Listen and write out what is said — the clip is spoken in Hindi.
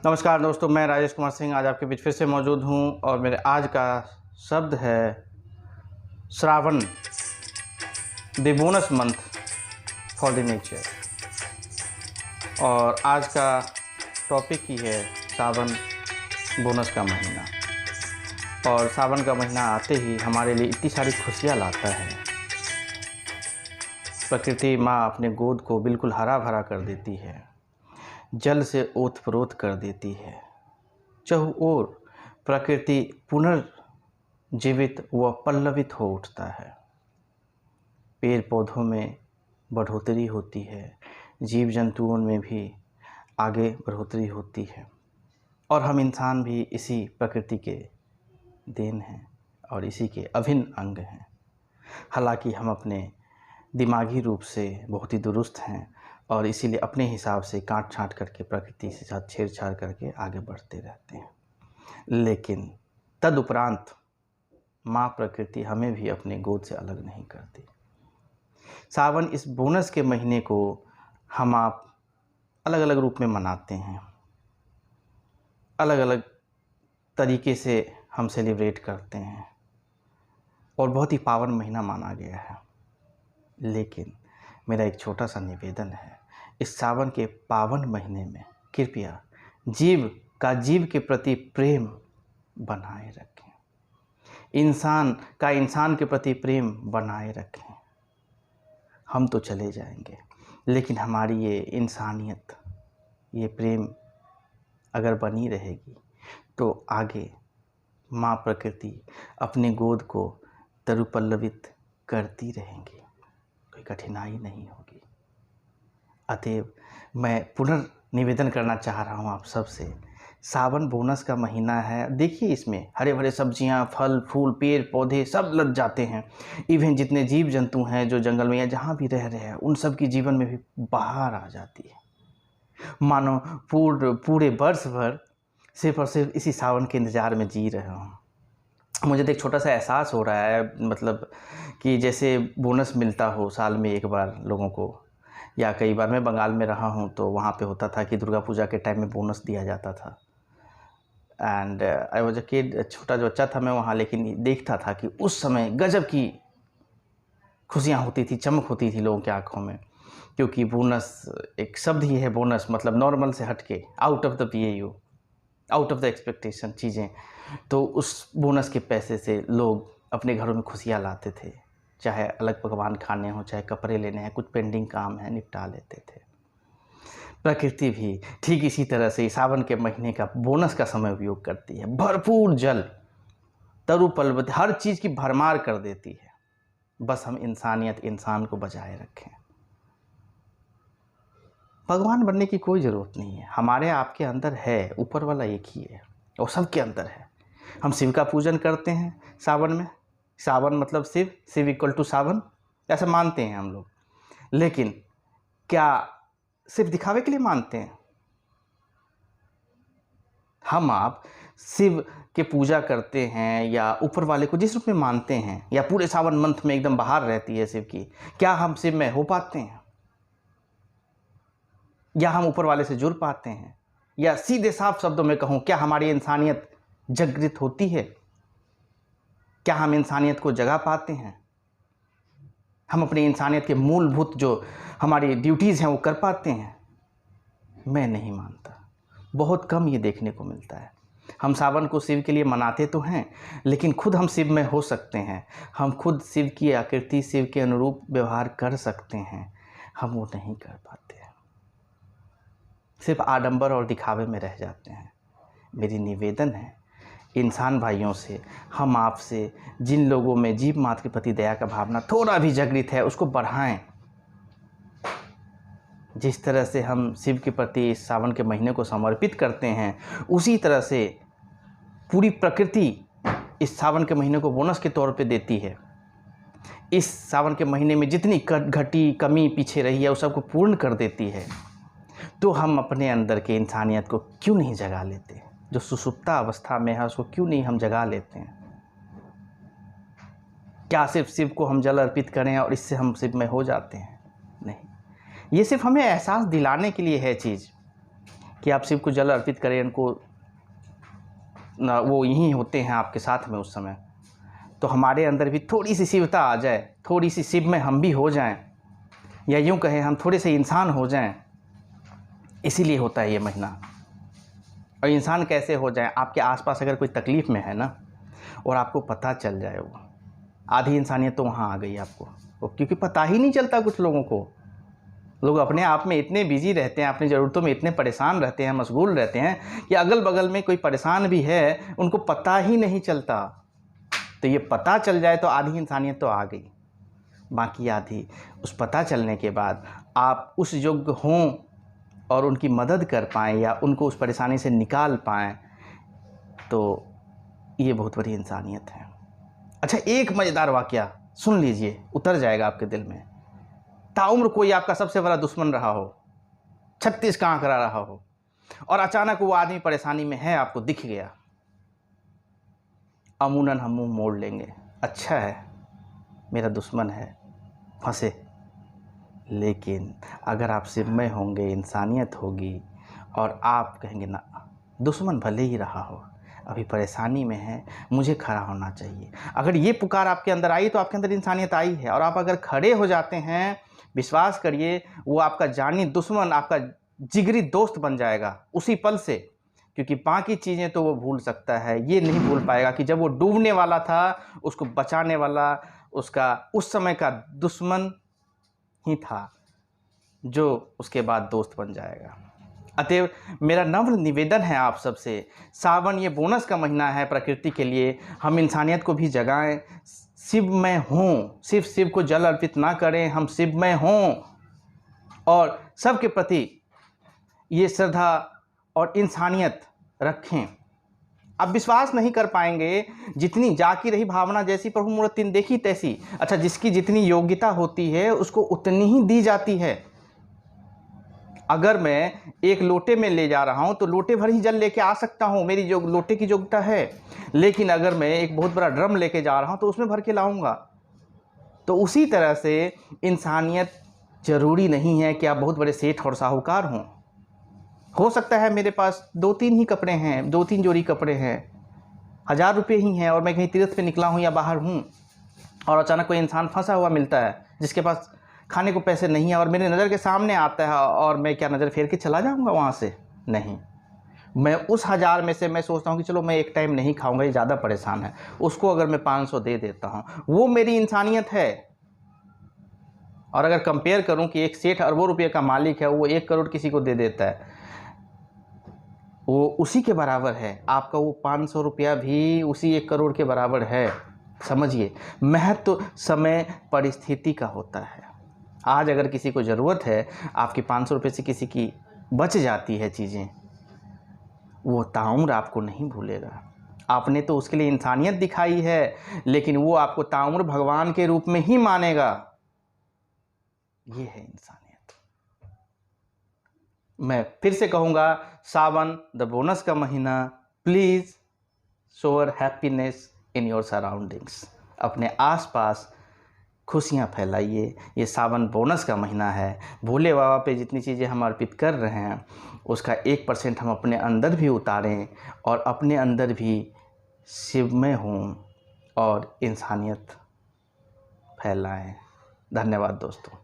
नमस्कार दोस्तों, मैं राजेश कुमार सिंह आज आपके बीच फिर से मौजूद हूं और मेरे आज का शब्द है Shravan, the bonus month for the nature. और आज का टॉपिक ही है सावन, बोनस का महीना। और सावन का महीना आते ही हमारे लिए इतनी सारी खुशियाँ लाता है। प्रकृति माँ अपने गोद को बिल्कुल हरा भरा कर देती है, जल से ओतप्रोत कर देती है। चहुओर प्रकृति पुनर्जीवित व पल्लवित हो उठता है। पेड़ पौधों में बढ़ोतरी होती है, जीव जंतुओं में भी आगे बढ़ोतरी होती है। और हम इंसान भी इसी प्रकृति के देन हैं और इसी के अभिन्न अंग हैं। हालांकि हम अपने दिमागी रूप से बहुत ही दुरुस्त हैं और इसीलिए अपने हिसाब से काट छाँट करके प्रकृति के साथ छेड़छाड़ करके आगे बढ़ते रहते हैं। लेकिन तदुपरांत माँ प्रकृति हमें भी अपने गोद से अलग नहीं करती। सावन इस बोनस के महीने को हम आप अलग अलग रूप में मनाते हैं, अलग अलग तरीके से हम सेलिब्रेट करते हैं और बहुत ही पावन महीना माना गया है। लेकिन मेरा एक छोटा सा निवेदन है, इस सावन के पावन महीने में कृपया जीव के प्रति प्रेम बनाए रखें, इंसान के प्रति प्रेम बनाए रखें। हम तो चले जाएंगे, लेकिन हमारी ये इंसानियत, ये प्रेम अगर बनी रहेगी तो आगे माँ प्रकृति अपने गोद को तरुपल्लवित करती रहेंगी, कोई कठिनाई नहीं होगी। अतएव मैं पुनर्निवेदन करना चाह रहा हूँ आप सबसे, सावन बोनस का महीना है। देखिए, इसमें हरे भरे सब्जियाँ, फल फूल, पेड़ पौधे सब लग जाते हैं। इवन जितने जीव जंतु हैं जो जंगल में या जहाँ भी रह रहे हैं, उन सब की जीवन में भी बहार आ जाती है। मानो पूरे वर्ष भर सिर्फ और सिर्फ इसी सावन के इंतज़ार में जी रहे हों। मुझे तो एक छोटा सा एहसास हो रहा है, मतलब कि जैसे बोनस मिलता हो साल में एक बार लोगों को, या कई बार मैं बंगाल में रहा हूँ तो वहाँ पे होता था कि दुर्गा पूजा के टाइम में बोनस दिया जाता था। And I was a kid, छोटा जो बच्चा था मैं वहाँ, लेकिन देखता था कि उस समय गजब की खुशियाँ होती थी, चमक होती थी लोगों की आँखों में। क्योंकि बोनस एक शब्द ही है, बोनस मतलब नॉर्मल से हट के, out of the PAU, out of the expectation चीज़ें। तो उस बोनस के पैसे से लोग अपने घरों में खुशियाँ लाते थे, चाहे अलग पकवान खाने हों, चाहे कपड़े लेने हैं, कुछ पेंडिंग काम है निपटा लेते थे। प्रकृति भी ठीक इसी तरह से सावन के महीने का बोनस का समय उपयोग करती है। भरपूर जल, तरु पल्लवित, हर चीज़ की भरमार कर देती है। बस हम इंसान को बचाए रखें। भगवान बनने की कोई ज़रूरत नहीं है, हमारे आपके अंदर है, ऊपर वाला एक ही है और सबके अंदर है। हम शिव का पूजन करते हैं सावन में, सावन मतलब शिव इक्वल टू सावन, ऐसा मानते हैं हम लोग। लेकिन क्या सिर्फ दिखावे के लिए मानते हैं? हम आप शिव के पूजा करते हैं या ऊपर वाले को जिस रूप में मानते हैं, या पूरे सावन मंथ में एकदम बहार रहती है शिव की, क्या हम शिव में हो पाते हैं? या हम ऊपर वाले से जुड़ पाते हैं? या सीधे साफ शब्दों में कहूँ, क्या हमारी इंसानियत जागृत होती है? क्या हम इंसानियत को जगा पाते हैं? हम अपनी इंसानियत के मूलभूत जो हमारी ड्यूटीज़ हैं वो कर पाते हैं? मैं नहीं मानता, बहुत कम ये देखने को मिलता है। हम सावन को शिव के लिए मनाते तो हैं, लेकिन खुद हम शिव में हो सकते हैं, हम खुद शिव की आकृति, शिव के अनुरूप व्यवहार कर सकते हैं, हम वो नहीं कर पाते हैं, सिर्फ आडंबर और दिखावे में रह जाते हैं। मेरी निवेदन है इंसान भाइयों से, हम आपसे, जिन लोगों में जीव मात्र के प्रति दया का भावना थोड़ा भी जागृत है उसको बढ़ाएं। जिस तरह से हम शिव के प्रति इस सावन के महीने को समर्पित करते हैं, उसी तरह से पूरी प्रकृति इस सावन के महीने को बोनस के तौर पे देती है। इस सावन के महीने में जितनी घटी कमी पीछे रही है उस सबको पूर्ण कर देती है। तो हम अपने अंदर के इंसानियत को क्यों नहीं जगा लेते? जो सुसुप्ता अवस्था में है उसको क्यों नहीं हम जगा लेते हैं? क्या सिर्फ शिव को हम जल अर्पित करें और इससे हम शिव में हो जाते हैं? नहीं, ये सिर्फ हमें एहसास दिलाने के लिए है चीज़ कि आप शिव को जल अर्पित करें, उनको वो यहीं होते हैं आपके साथ में उस समय, तो हमारे अंदर भी थोड़ी सी शिवता आ जाए, थोड़ी सी शिव में हम भी हो जाएं, या यूँ कहें हम थोड़े से इंसान हो जाएं। इसीलिए होता है ये महीना। और इंसान कैसे हो जाए, आपके आसपास अगर कोई तकलीफ़ में है ना और आपको पता चल जाए, वो आधी इंसानियत तो वहाँ आ गई आपको, वो क्योंकि पता ही नहीं चलता। कुछ लोगों को, लोग अपने आप में इतने बिजी रहते हैं, अपनी ज़रूरतों में इतने परेशान रहते हैं, मशगूल रहते हैं कि अगल बगल में कोई परेशान भी है उनको पता ही नहीं चलता। तो ये पता चल जाए तो आधी इंसानियत तो आ गई, बाकी आधी उस पता चलने के बाद आप उस योग्य हों और उनकी मदद कर पाएँ या उनको उस परेशानी से निकाल पाएँ, तो ये बहुत बड़ी इंसानियत है। अच्छा, एक मज़ेदार वाक़या सुन लीजिए, उतर जाएगा आपके दिल में। ताउम्र कोई आपका सबसे बड़ा दुश्मन रहा हो, 36 का आंकड़ा रहा हो, और अचानक वो आदमी परेशानी में है, आपको दिख गया, अमूनन हम मुँह मोड़ लेंगे, अच्छा है मेरा दुश्मन है, फंसे। लेकिन अगर आप शिवमय होंगे, इंसानियत होगी, और आप कहेंगे ना, दुश्मन भले ही रहा हो, अभी परेशानी में है, मुझे खड़ा होना चाहिए। अगर ये पुकार आपके अंदर आई तो आपके अंदर इंसानियत आई है, और आप अगर खड़े हो जाते हैं, विश्वास करिए वो आपका जानी दुश्मन, आपका जिगरी दोस्त बन जाएगा उसी पल से। क्योंकि बाकी चीज़ें तो वो भूल सकता है, ये नहीं भूल पाएगा कि जब वो डूबने वाला था, उसको बचाने वाला उसका उस समय का दुश्मन ही था, जो उसके बाद दोस्त बन जाएगा। अतएव मेरा नम्र निवेदन है आप सबसे, सावन ये बोनस का महीना है प्रकृति के लिए, हम इंसानियत को भी जगाएं, शिवमय हों, सिर्फ शिव को जल अर्पित ना करें, हम शिवमय हों और सबके प्रति ये श्रद्धा और इंसानियत रखें। आप विश्वास नहीं कर पाएंगे, जितनी जाकी रही भावना जैसी प्रभु मूर्ति देखी तैसी। अच्छा, जिसकी जितनी योग्यता होती है उसको उतनी ही दी जाती है। अगर मैं एक लोटे में ले जा रहा हूं तो लोटे भर ही जल लेके आ सकता हूं, मेरी जो लोटे की योग्यता है। लेकिन अगर मैं एक बहुत बड़ा ड्रम लेके जा रहा हूं तो उसमें भर के लाऊंगा। तो उसी तरह से इंसानियत जरूरी नहीं है कि आप बहुत बड़े सेठ और साहूकार हों। हो सकता है मेरे पास 2-3 ही कपड़े हैं, 2-3 जोड़ी कपड़े हैं, 1000 रुपये ही हैं, और मैं कहीं तीर्थ पे निकला हूँ या बाहर हूँ, और अचानक कोई इंसान फंसा हुआ मिलता है जिसके पास खाने को पैसे नहीं है, और मेरे नज़र के सामने आता है, और मैं क्या नज़र फेर के चला जाऊँगा वहाँ से? नहीं, मैं उस 1000 में से मैं सोचता हूँ कि चलो मैं एक टाइम नहीं खाऊँगा, ये ज़्यादा परेशान है, उसको अगर मैं 500 दे देता हूँ, वो मेरी इंसानियत है। और अगर कंपेयर करूँ कि एक सेठ अरबों रुपये का मालिक है, वो 1 करोड़ किसी को दे देता है, वो उसी के बराबर है। आपका वो 500 रुपया भी उसी 1 करोड़ के बराबर है। समझिए, महत्व तो समय परिस्थिति का होता है। आज अगर किसी को ज़रूरत है, आपके 500 रुपये से किसी की बच जाती है चीज़ें, वो ताउम्र आपको नहीं भूलेगा। आपने तो उसके लिए इंसानियत दिखाई है, लेकिन वो आपको ताउम्र भगवान के रूप में ही मानेगा। ये है इंसानियत। मैं फिर से कहूँगा, सावन द बोनस का महीना, प्लीज़ शोर हैप्पीनेस इन योर सराउंडिंग्स। अपने आसपास खुशियाँ फैलाइए। ये सावन बोनस का महीना है। भोले बाबा पे जितनी चीज़ें हम अर्पित कर रहे हैं उसका 1% हम अपने अंदर भी उतारें, और अपने अंदर भी शिवमय हों और इंसानियत फैलाएं। धन्यवाद दोस्तों।